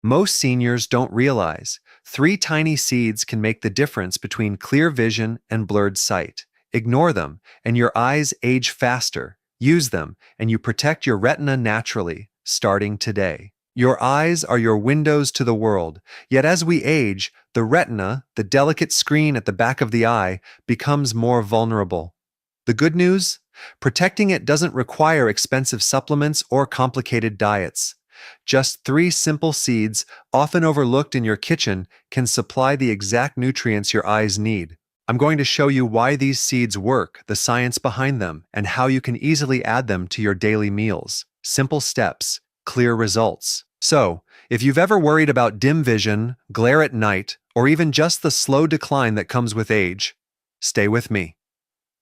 Most seniors don't realize 3 tiny seeds can make the difference between clear vision and blurred sight. Ignore them, and your eyes age faster. Use them, and you protect your retina naturally, starting today. Your eyes are your windows to the world, yet as we age, the retina, the delicate screen at the back of the eye, becomes more vulnerable. The good news? Protecting it doesn't require expensive supplements or complicated diets. Just 3 simple seeds, often overlooked in your kitchen, can supply the exact nutrients your eyes need. I'm going to show you why these seeds work, the science behind them, and how you can easily add them to your daily meals. Simple steps, clear results. So, if you've ever worried about dim vision, glare at night, or even just the slow decline that comes with age, stay with me.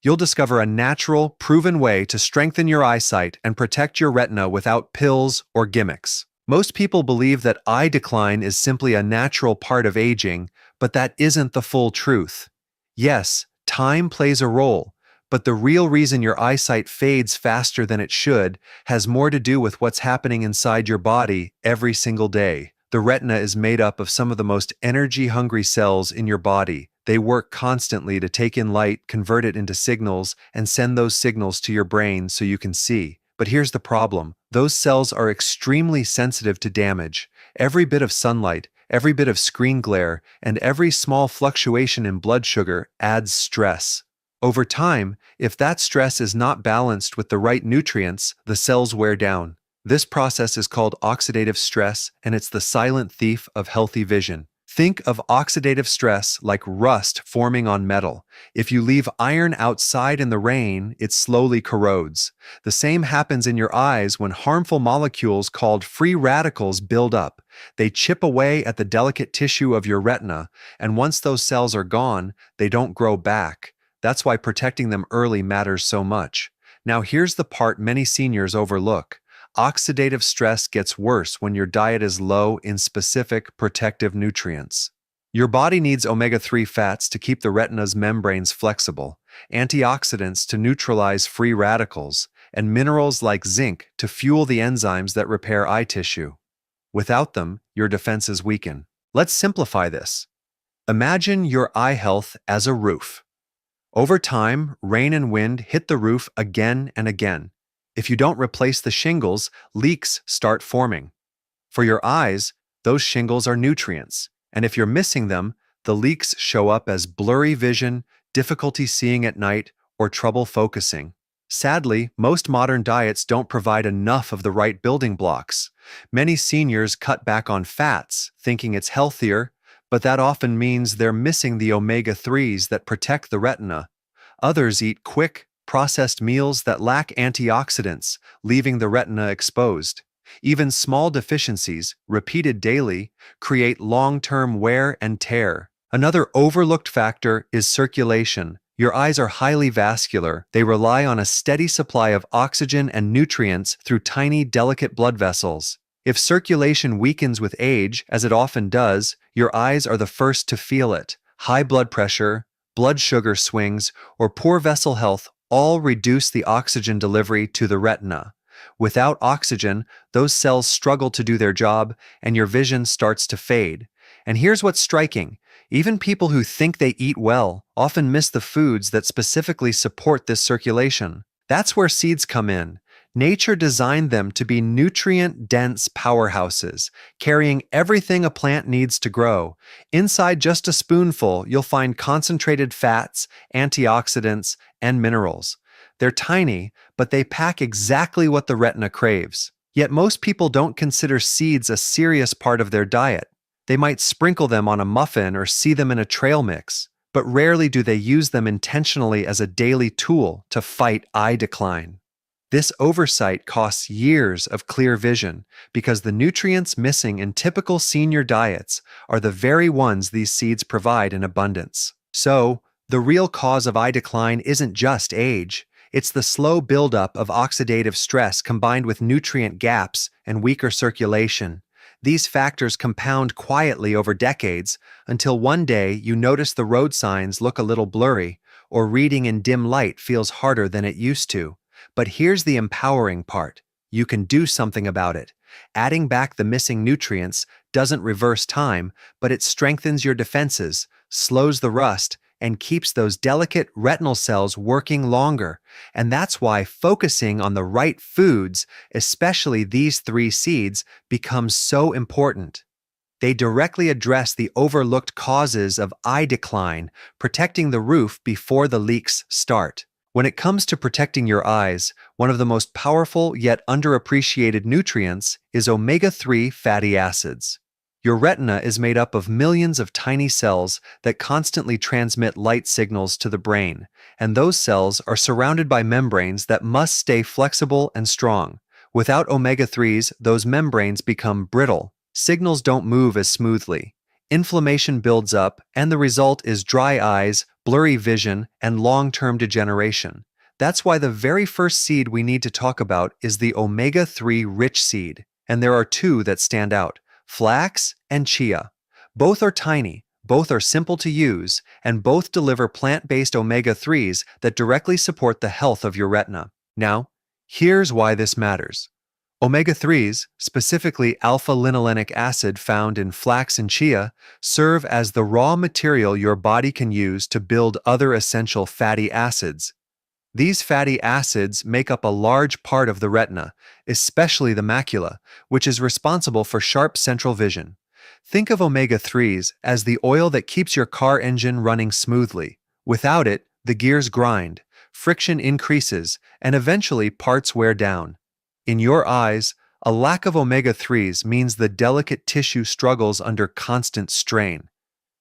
You'll discover a natural, proven way to strengthen your eyesight and protect your retina without pills or gimmicks. Most people believe that eye decline is simply a natural part of aging, but that isn't the full truth. Yes, time plays a role, but the real reason your eyesight fades faster than it should has more to do with what's happening inside your body every single day. The retina is made up of some of the most energy-hungry cells in your body. They work constantly to take in light, convert it into signals, and send those signals to your brain so you can see. But here's the problem. Those cells are extremely sensitive to damage. Every bit of sunlight, every bit of screen glare, and every small fluctuation in blood sugar adds stress. Over time, if that stress is not balanced with the right nutrients, the cells wear down. This process is called oxidative stress, and it's the silent thief of healthy vision. Think of oxidative stress like rust forming on metal. If you leave iron outside in the rain, it slowly corrodes. The same happens in your eyes when harmful molecules called free radicals build up. They chip away at the delicate tissue of your retina, and once those cells are gone, they don't grow back. That's why protecting them early matters so much. Now here's the part many seniors overlook. Oxidative stress gets worse when your diet is low in specific protective nutrients. Your body needs omega-3 fats to keep the retina's membranes flexible, antioxidants to neutralize free radicals, and minerals like zinc to fuel the enzymes that repair eye tissue. Without them, your defenses weaken. Let's simplify this. Imagine your eye health as a roof. Over time, rain and wind hit the roof again and again. If you don't replace the shingles, leaks start forming. For your eyes, those shingles are nutrients, and if you're missing them, the leaks show up as blurry vision, difficulty seeing at night, or trouble focusing. Sadly, most modern diets don't provide enough of the right building blocks. Many seniors cut back on fats, thinking it's healthier, but that often means they're missing the omega-3s that protect the retina. Others eat quick, processed meals that lack antioxidants, leaving the retina exposed. Even small deficiencies, repeated daily, create long-term wear and tear. Another overlooked factor is circulation. Your eyes are highly vascular. They rely on a steady supply of oxygen and nutrients through tiny, delicate blood vessels. If circulation weakens with age, as it often does, your eyes are the first to feel it. High blood pressure, blood sugar swings, or poor vessel health all reduce the oxygen delivery to the retina. Without oxygen, those cells struggle to do their job, and your vision starts to fade. And here's what's striking. Even people who think they eat well often miss the foods that specifically support this circulation. That's where seeds come in. Nature designed them to be nutrient-dense powerhouses, carrying everything a plant needs to grow. Inside just a spoonful, you'll find concentrated fats, antioxidants, and minerals. They're tiny, but they pack exactly what the retina craves. Yet most people don't consider seeds a serious part of their diet. They might sprinkle them on a muffin or see them in a trail mix, but rarely do they use them intentionally as a daily tool to fight eye decline. This oversight costs years of clear vision because the nutrients missing in typical senior diets are the very ones these seeds provide in abundance. So, the real cause of eye decline isn't just age. It's the slow buildup of oxidative stress combined with nutrient gaps and weaker circulation. These factors compound quietly over decades until one day you notice the road signs look a little blurry or reading in dim light feels harder than it used to. But here's the empowering part. You can do something about it. Adding back the missing nutrients doesn't reverse time, but it strengthens your defenses, slows the rust, and keeps those delicate retinal cells working longer. And that's why focusing on the right foods, especially these three seeds, becomes so important. They directly address the overlooked causes of eye decline, protecting the roof before the leaks start. When it comes to protecting your eyes, one of the most powerful yet underappreciated nutrients is omega-3 fatty acids. Your retina is made up of millions of tiny cells that constantly transmit light signals to the brain, and those cells are surrounded by membranes that must stay flexible and strong. Without omega-3s, those membranes become brittle. Signals don't move as smoothly. Inflammation builds up, and the result is dry eyes, blurry vision, and long-term degeneration. That's why the very first seed we need to talk about is the omega-3 rich seed, and there are two that stand out: flax and chia. Both are tiny, both are simple to use, and both deliver plant-based omega-3s that directly support the health of your retina. Now, here's why this matters. Omega-3s, specifically alpha-linolenic acid found in flax and chia, serve as the raw material your body can use to build other essential fatty acids. These fatty acids make up a large part of the retina, especially the macula, which is responsible for sharp central vision. Think of omega-3s as the oil that keeps your car engine running smoothly. Without it, the gears grind, friction increases, and eventually parts wear down. In your eyes, a lack of omega-3s means the delicate tissue struggles under constant strain.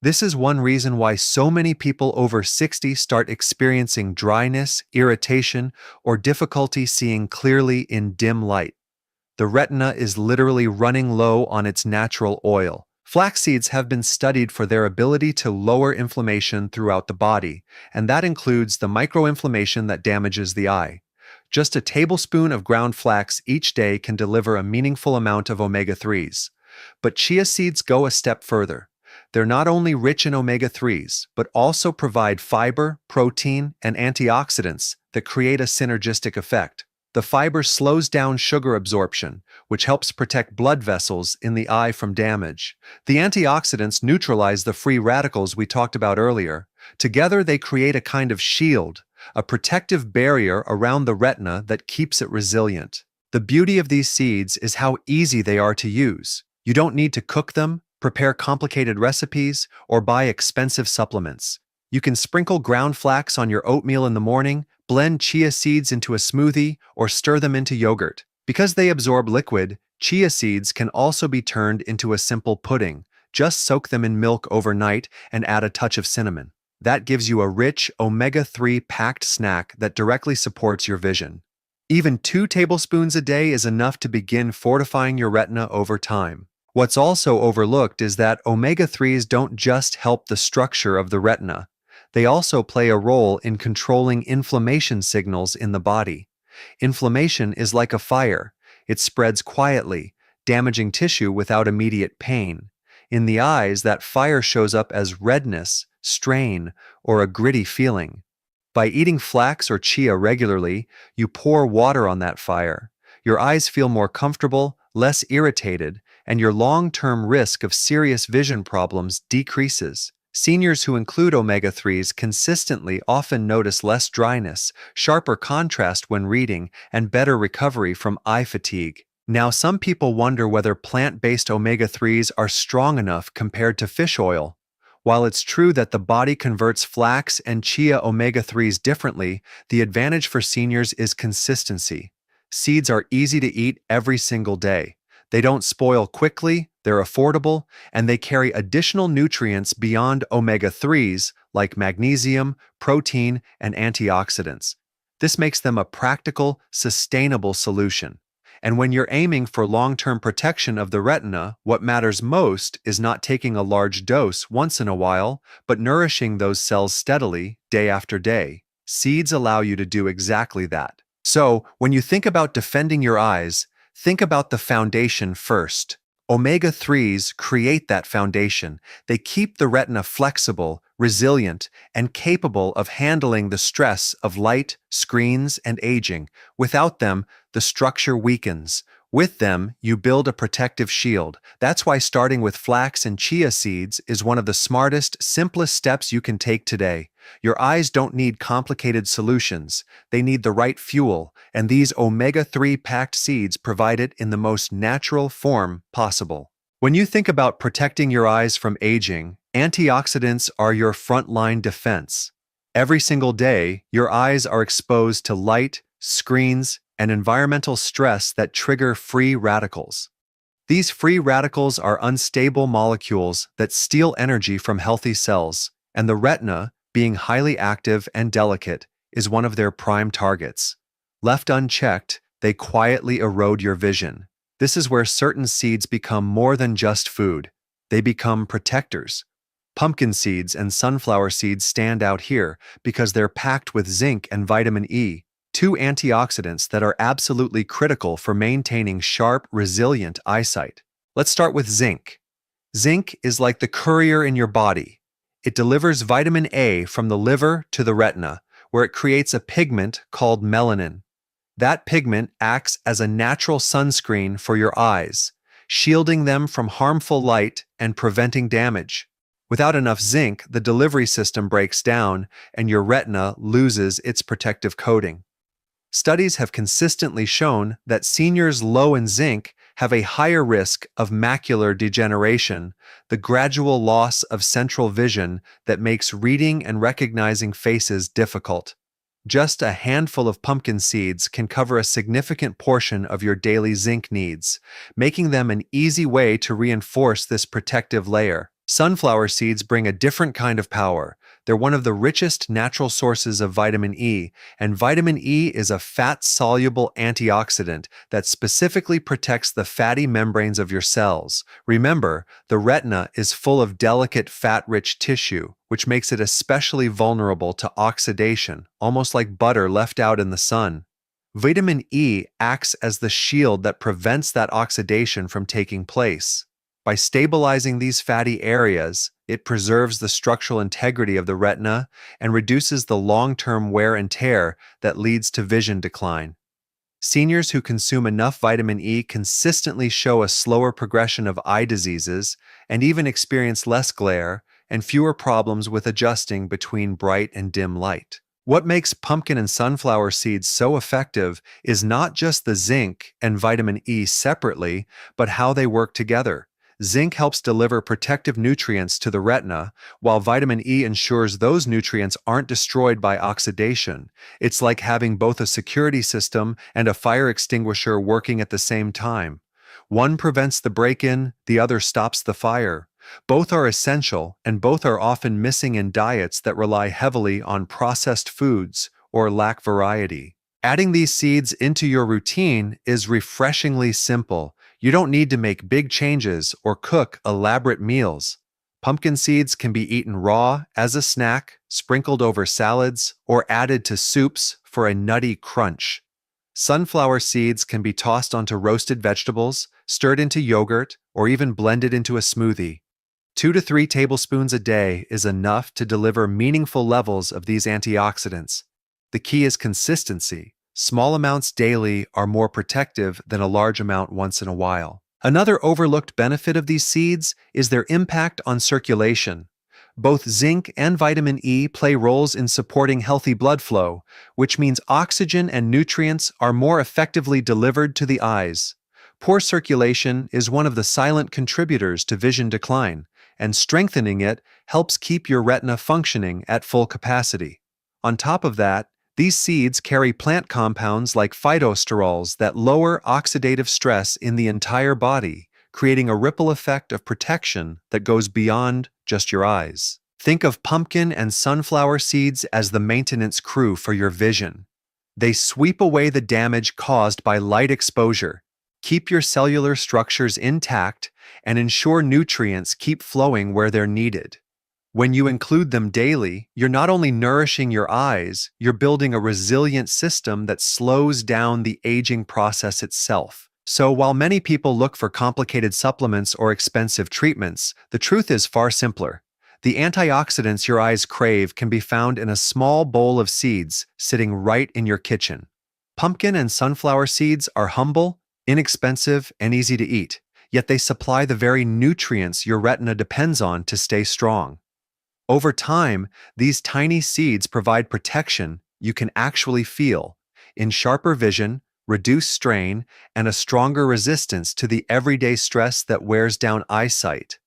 This is one reason why so many people over 60 start experiencing dryness, irritation, or difficulty seeing clearly in dim light. The retina is literally running low on its natural oil. Flax seeds have been studied for their ability to lower inflammation throughout the body, and that includes the microinflammation that damages the eye. Just a tablespoon of ground flax each day can deliver a meaningful amount of omega-3s. But chia seeds go a step further. They're not only rich in omega-3s, but also provide fiber, protein, and antioxidants that create a synergistic effect. The fiber slows down sugar absorption, which helps protect blood vessels in the eye from damage. The antioxidants neutralize the free radicals we talked about earlier. Together, they create a kind of shield, a protective barrier around the retina that keeps it resilient. The beauty of these seeds is how easy they are to use. You don't need to cook them, prepare complicated recipes, or buy expensive supplements. You can sprinkle ground flax on your oatmeal in the morning, blend chia seeds into a smoothie, or stir them into yogurt. Because they absorb liquid, chia seeds can also be turned into a simple pudding. Just soak them in milk overnight and add a touch of cinnamon. That gives you a rich, omega-3 packed snack that directly supports your vision. Even 2 tablespoons a day is enough to begin fortifying your retina over time. What's also overlooked is that omega-3s don't just help the structure of the retina. They also play a role in controlling inflammation signals in the body. Inflammation is like a fire. It spreads quietly, damaging tissue without immediate pain. In the eyes, that fire shows up as redness, strain, or a gritty feeling. By eating flax or chia regularly, you pour water on that fire. Your eyes feel more comfortable, less irritated, and your long-term risk of serious vision problems decreases. Seniors who include omega-3s consistently often notice less dryness, sharper contrast when reading, and better recovery from eye fatigue. Now, some people wonder whether plant-based omega-3s are strong enough compared to fish oil. While it's true that the body converts flax and chia omega-3s differently, the advantage for seniors is consistency. Seeds are easy to eat every single day. They don't spoil quickly, they're affordable, and they carry additional nutrients beyond omega-3s like magnesium, protein, and antioxidants. This makes them a practical, sustainable solution. And when you're aiming for long-term protection of the retina, what matters most is not taking a large dose once in a while, but nourishing those cells steadily, day after day. Seeds allow you to do exactly that. So, when you think about defending your eyes, think about the foundation first. Omega-3s create that foundation. They keep the retina flexible, resilient, and capable of handling the stress of light, screens, and aging. Without them, the structure weakens. With them, you build a protective shield. That's why starting with flax and chia seeds is one of the smartest, simplest steps you can take today. Your eyes don't need complicated solutions. They need the right fuel, and these omega-3 packed seeds provide it in the most natural form possible. When you think about protecting your eyes from aging, antioxidants are your frontline defense. Every single day, your eyes are exposed to light, screens, and environmental stress that trigger free radicals. These free radicals are unstable molecules that steal energy from healthy cells, and the retina, being highly active and delicate, is one of their prime targets. Left unchecked, they quietly erode your vision. This is where certain seeds become more than just food. They become protectors. Pumpkin seeds and sunflower seeds stand out here because they're packed with zinc and vitamin E, two antioxidants that are absolutely critical for maintaining sharp, resilient eyesight. Let's start with zinc. Zinc is like the courier in your body. It delivers vitamin A from the liver to the retina, where it creates a pigment called melanin. That pigment acts as a natural sunscreen for your eyes, shielding them from harmful light and preventing damage. Without enough zinc, the delivery system breaks down and your retina loses its protective coating. Studies have consistently shown that seniors low in zinc have a higher risk of macular degeneration, the gradual loss of central vision that makes reading and recognizing faces difficult. Just a handful of pumpkin seeds can cover a significant portion of your daily zinc needs, making them an easy way to reinforce this protective layer. Sunflower seeds bring a different kind of power. They're one of the richest natural sources of vitamin E, and vitamin E is a fat-soluble antioxidant that specifically protects the fatty membranes of your cells. Remember, the retina is full of delicate fat-rich tissue, which makes it especially vulnerable to oxidation, almost like butter left out in the sun. Vitamin E acts as the shield that prevents that oxidation from taking place. By stabilizing these fatty areas, it preserves the structural integrity of the retina and reduces the long-term wear and tear that leads to vision decline. Seniors who consume enough vitamin E consistently show a slower progression of eye diseases and even experience less glare and fewer problems with adjusting between bright and dim light. What makes pumpkin and sunflower seeds so effective is not just the zinc and vitamin E separately, but how they work together. Zinc helps deliver protective nutrients to the retina, while vitamin E ensures those nutrients aren't destroyed by oxidation. It's like having both a security system and a fire extinguisher working at the same time. One prevents the break-in, the other stops the fire. Both are essential, and both are often missing in diets that rely heavily on processed foods or lack variety. Adding these seeds into your routine is refreshingly simple. You don't need to make big changes or cook elaborate meals. Pumpkin seeds can be eaten raw as a snack, sprinkled over salads, or added to soups for a nutty crunch. Sunflower seeds can be tossed onto roasted vegetables, stirred into yogurt, or even blended into a smoothie. 2 to 3 tablespoons a day is enough to deliver meaningful levels of these antioxidants. The key is consistency. Small amounts daily are more protective than a large amount once in a while. Another overlooked benefit of these seeds is their impact on circulation. Both zinc and vitamin E play roles in supporting healthy blood flow, which means oxygen and nutrients are more effectively delivered to the eyes. Poor circulation is one of the silent contributors to vision decline, and strengthening it helps keep your retina functioning at full capacity. On top of that, these seeds carry plant compounds like phytosterols that lower oxidative stress in the entire body, creating a ripple effect of protection that goes beyond just your eyes. Think of pumpkin and sunflower seeds as the maintenance crew for your vision. They sweep away the damage caused by light exposure, keep your cellular structures intact, and ensure nutrients keep flowing where they're needed. When you include them daily, you're not only nourishing your eyes, you're building a resilient system that slows down the aging process itself. So while many people look for complicated supplements or expensive treatments, the truth is far simpler. The antioxidants your eyes crave can be found in a small bowl of seeds sitting right in your kitchen. Pumpkin and sunflower seeds are humble, inexpensive, and easy to eat, yet they supply the very nutrients your retina depends on to stay strong. Over time, these tiny seeds provide protection you can actually feel in sharper vision, reduced strain, and a stronger resistance to the everyday stress that wears down eyesight.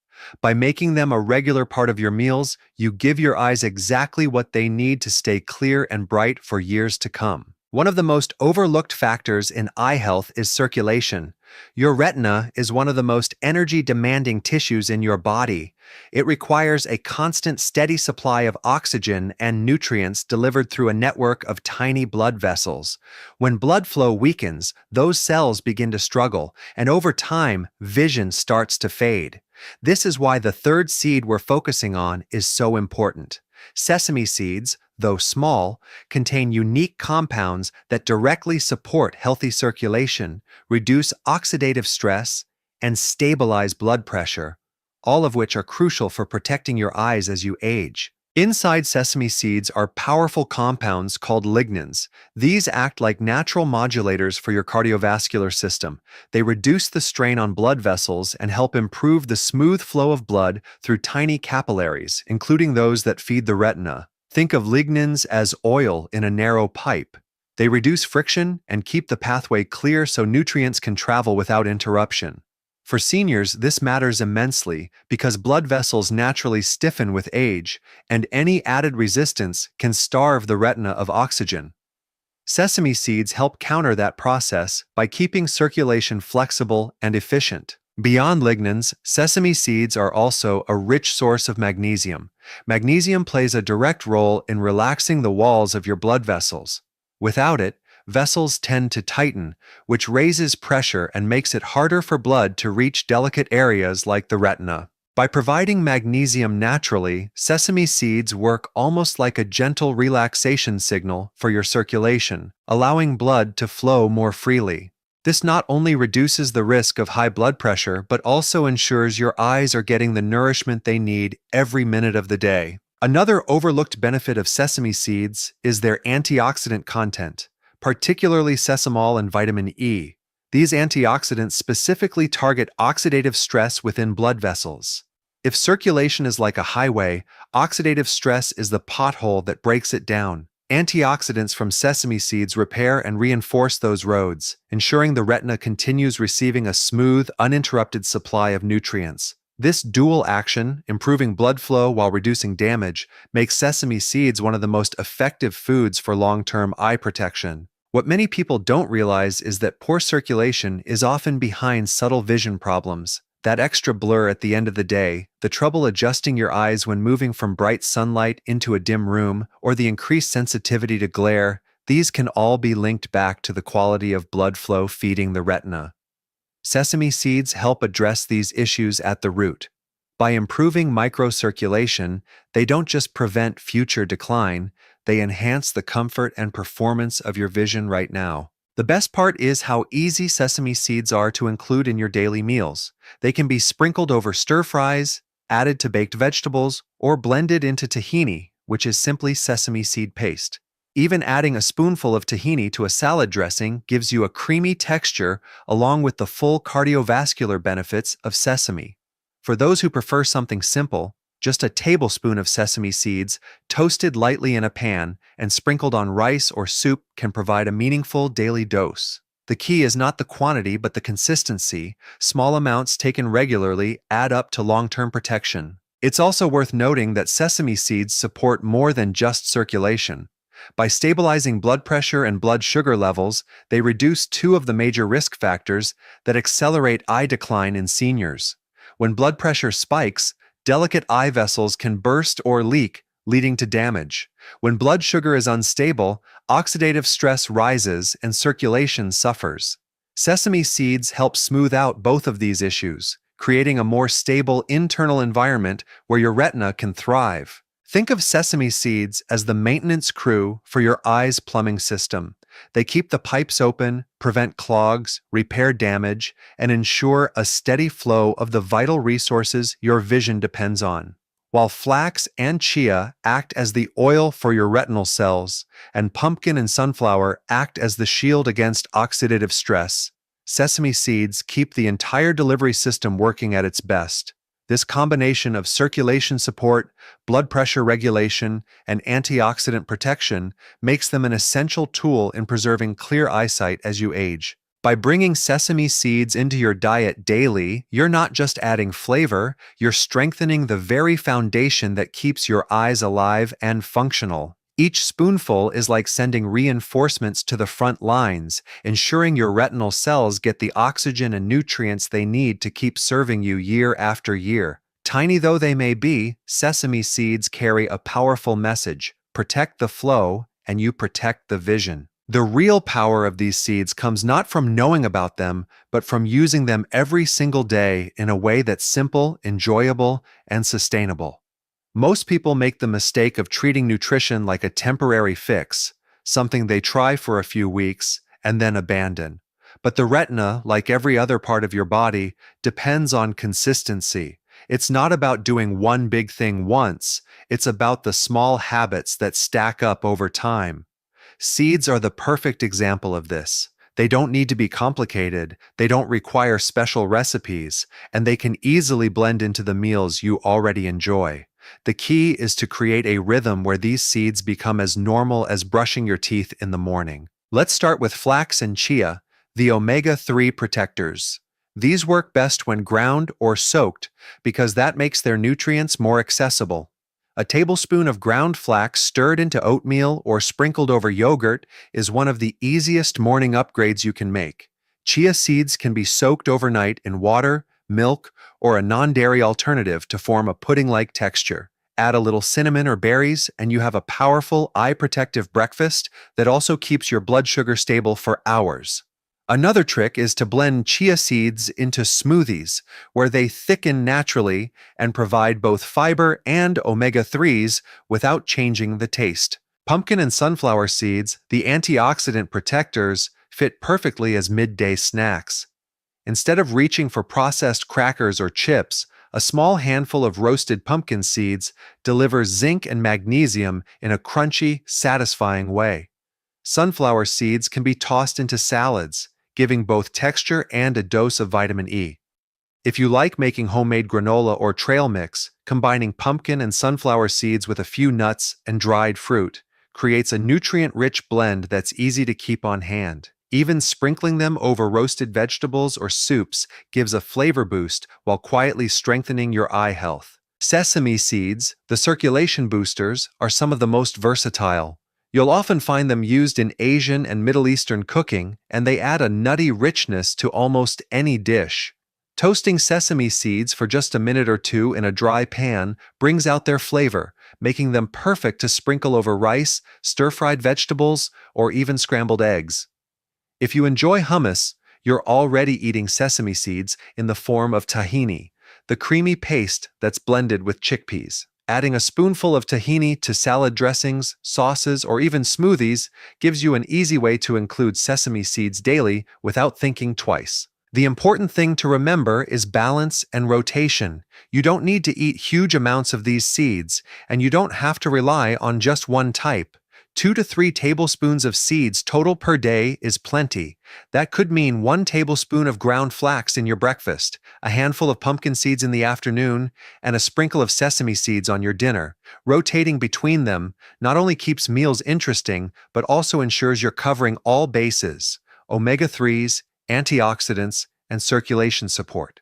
By making them a regular part of your meals, you give your eyes exactly what they need to stay clear and bright for years to come. One of the most overlooked factors in eye health is circulation. Your retina is one of the most energy-demanding tissues in your body. It requires a constant, steady supply of oxygen and nutrients delivered through a network of tiny blood vessels. When blood flow weakens, those cells begin to struggle, and over time, vision starts to fade. This is why the third seed we're focusing on is so important. Sesame seeds, though small, contain unique compounds that directly support healthy circulation, reduce oxidative stress, and stabilize blood pressure, all of which are crucial for protecting your eyes as you age. Inside sesame seeds are powerful compounds called lignans. These act like natural modulators for your cardiovascular system. They reduce the strain on blood vessels and help improve the smooth flow of blood through tiny capillaries, including those that feed the retina. Think of lignans as oil in a narrow pipe. They reduce friction and keep the pathway clear so nutrients can travel without interruption. For seniors, this matters immensely because blood vessels naturally stiffen with age, and any added resistance can starve the retina of oxygen. Sesame seeds help counter that process by keeping circulation flexible and efficient. Beyond lignans, sesame seeds are also a rich source of magnesium. Magnesium plays a direct role in relaxing the walls of your blood vessels. Without it, vessels tend to tighten, which raises pressure and makes it harder for blood to reach delicate areas like the retina. By providing magnesium naturally, sesame seeds work almost like a gentle relaxation signal for your circulation, allowing blood to flow more freely. This not only reduces the risk of high blood pressure, but also ensures your eyes are getting the nourishment they need every minute of the day. Another overlooked benefit of sesame seeds is their antioxidant content, particularly sesamol and vitamin E. These antioxidants specifically target oxidative stress within blood vessels. If circulation is like a highway, oxidative stress is the pothole that breaks it down. Antioxidants from sesame seeds repair and reinforce those roads, ensuring the retina continues receiving a smooth, uninterrupted supply of nutrients. This dual action, improving blood flow while reducing damage, makes sesame seeds one of the most effective foods for long-term eye protection. What many people don't realize is that poor circulation is often behind subtle vision problems. That extra blur at the end of the day, the trouble adjusting your eyes when moving from bright sunlight into a dim room, or the increased sensitivity to glare, these can all be linked back to the quality of blood flow feeding the retina. Sesame seeds help address these issues at the root. By improving microcirculation, they don't just prevent future decline, they enhance the comfort and performance of your vision right now. The best part is how easy sesame seeds are to include in your daily meals. They can be sprinkled over stir fries, added to baked vegetables, or blended into tahini, which is simply sesame seed paste. Even adding a spoonful of tahini to a salad dressing gives you a creamy texture along with the full cardiovascular benefits of sesame. For those who prefer something simple, just a tablespoon of sesame seeds, toasted lightly in a pan and sprinkled on rice or soup can provide a meaningful daily dose. The key is not the quantity but the consistency. Small amounts taken regularly add up to long-term protection. It's also worth noting that sesame seeds support more than just circulation. By stabilizing blood pressure and blood sugar levels, they reduce two of the major risk factors that accelerate eye decline in seniors. When blood pressure spikes, delicate eye vessels can burst or leak, leading to damage. When blood sugar is unstable, oxidative stress rises and circulation suffers. Sesame seeds help smooth out both of these issues, creating a more stable internal environment where your retina can thrive. Think of sesame seeds as the maintenance crew for your eye's plumbing system. They keep the pipes open, prevent clogs, repair damage, and ensure a steady flow of the vital resources your vision depends on. While flax and chia act as the oil for your retinal cells, and pumpkin and sunflower act as the shield against oxidative stress, Sesame seeds keep the entire delivery system working at its best. This combination of circulation support, blood pressure regulation, and antioxidant protection makes them an essential tool in preserving clear eyesight as you age. By bringing sesame seeds into your diet daily, you're not just adding flavor, you're strengthening the very foundation that keeps your eyes alive and functional. Each spoonful is like sending reinforcements to the front lines, ensuring your retinal cells get the oxygen and nutrients they need to keep serving you year after year. Tiny though they may be, sesame seeds carry a powerful message: protect the flow, and you protect the vision. The real power of these seeds comes not from knowing about them, but from using them every single day in a way that's simple, enjoyable, and sustainable. Most people make the mistake of treating nutrition like a temporary fix, something they try for a few weeks and then abandon. But the retina, like every other part of your body, depends on consistency. It's not about doing one big thing once, it's about the small habits that stack up over time. Seeds are the perfect example of this. They don't need to be complicated, they don't require special recipes, and they can easily blend into the meals you already enjoy. The key is to create a rhythm where these seeds become as normal as brushing your teeth in the morning. Let's start with flax and chia, the omega-3 protectors. These work best when ground or soaked because that makes their nutrients more accessible. A tablespoon of ground flax stirred into oatmeal or sprinkled over yogurt is one of the easiest morning upgrades you can make. Chia seeds can be soaked overnight in water, milk, or a non-dairy alternative to form a pudding-like texture. Add a little cinnamon or berries, and you have a powerful eye-protective breakfast that also keeps your blood sugar stable for hours. Another trick is to blend chia seeds into smoothies, where they thicken naturally and provide both fiber and omega-3s without changing the taste. Pumpkin and sunflower seeds, the antioxidant protectors, fit perfectly as midday snacks. Instead of reaching for processed crackers or chips, a small handful of roasted pumpkin seeds delivers zinc and magnesium in a crunchy, satisfying way. Sunflower seeds can be tossed into salads, giving both texture and a dose of vitamin E. If you like making homemade granola or trail mix, combining pumpkin and sunflower seeds with a few nuts and dried fruit creates a nutrient-rich blend that's easy to keep on hand. Even sprinkling them over roasted vegetables or soups gives a flavor boost while quietly strengthening your eye health. Sesame seeds, the circulation boosters, are some of the most versatile. You'll often find them used in Asian and Middle Eastern cooking, and they add a nutty richness to almost any dish. Toasting sesame seeds for just a minute or two in a dry pan brings out their flavor, making them perfect to sprinkle over rice, stir-fried vegetables, or even scrambled eggs. If you enjoy hummus, you're already eating sesame seeds in the form of tahini, the creamy paste that's blended with chickpeas. Adding a spoonful of tahini to salad dressings, sauces, or even smoothies gives you an easy way to include sesame seeds daily without thinking twice. The important thing to remember is balance and rotation. You don't need to eat huge amounts of these seeds, and you don't have to rely on just one type. 2 to 3 tablespoons of seeds total per day is plenty. That could mean 1 tablespoon of ground flax in your breakfast, a handful of pumpkin seeds in the afternoon, and a sprinkle of sesame seeds on your dinner. Rotating between them not only keeps meals interesting, but also ensures you're covering all bases: omega-3s, antioxidants, and circulation support.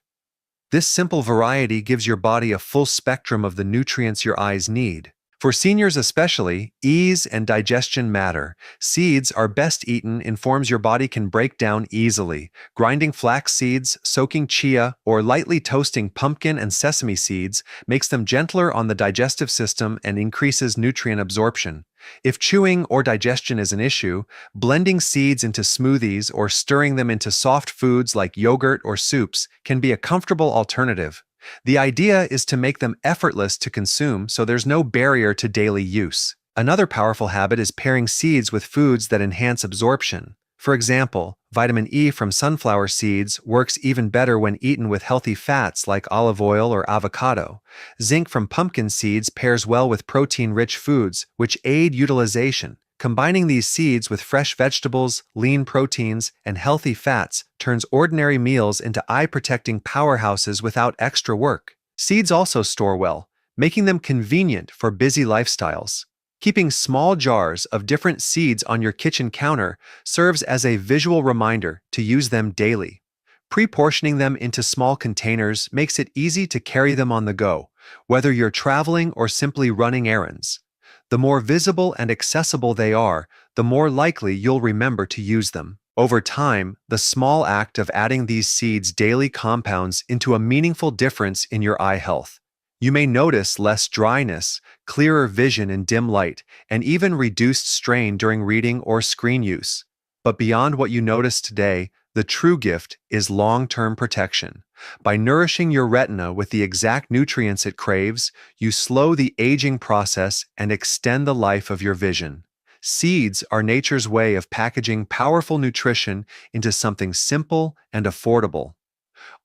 This simple variety gives your body a full spectrum of the nutrients your eyes need. For seniors especially, ease and digestion matter. Seeds are best eaten in forms your body can break down easily. Grinding flax seeds, soaking chia, or lightly toasting pumpkin and sesame seeds makes them gentler on the digestive system and increases nutrient absorption. If chewing or digestion is an issue, blending seeds into smoothies or stirring them into soft foods like yogurt or soups can be a comfortable alternative. The idea is to make them effortless to consume so there's no barrier to daily use. Another powerful habit is pairing seeds with foods that enhance absorption. For example, vitamin E from sunflower seeds works even better when eaten with healthy fats like olive oil or avocado. Zinc from pumpkin seeds pairs well with protein-rich foods, which aid utilization. Combining these seeds with fresh vegetables, lean proteins, and healthy fats turns ordinary meals into eye-protecting powerhouses without extra work. Seeds also store well, making them convenient for busy lifestyles. Keeping small jars of different seeds on your kitchen counter serves as a visual reminder to use them daily. Pre-portioning them into small containers makes it easy to carry them on the go, whether you're traveling or simply running errands. The more visible and accessible they are, the more likely you'll remember to use them. Over time, the small act of adding these seeds daily compounds into a meaningful difference in your eye health. You may notice less dryness, clearer vision in dim light, and even reduced strain during reading or screen use. But beyond what you notice today, the true gift is long-term protection. By nourishing your retina with the exact nutrients it craves, you slow the aging process and extend the life of your vision. Seeds are nature's way of packaging powerful nutrition into something simple and affordable.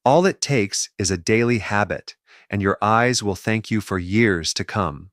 All it takes is a daily habit, and your eyes will thank you for years to come.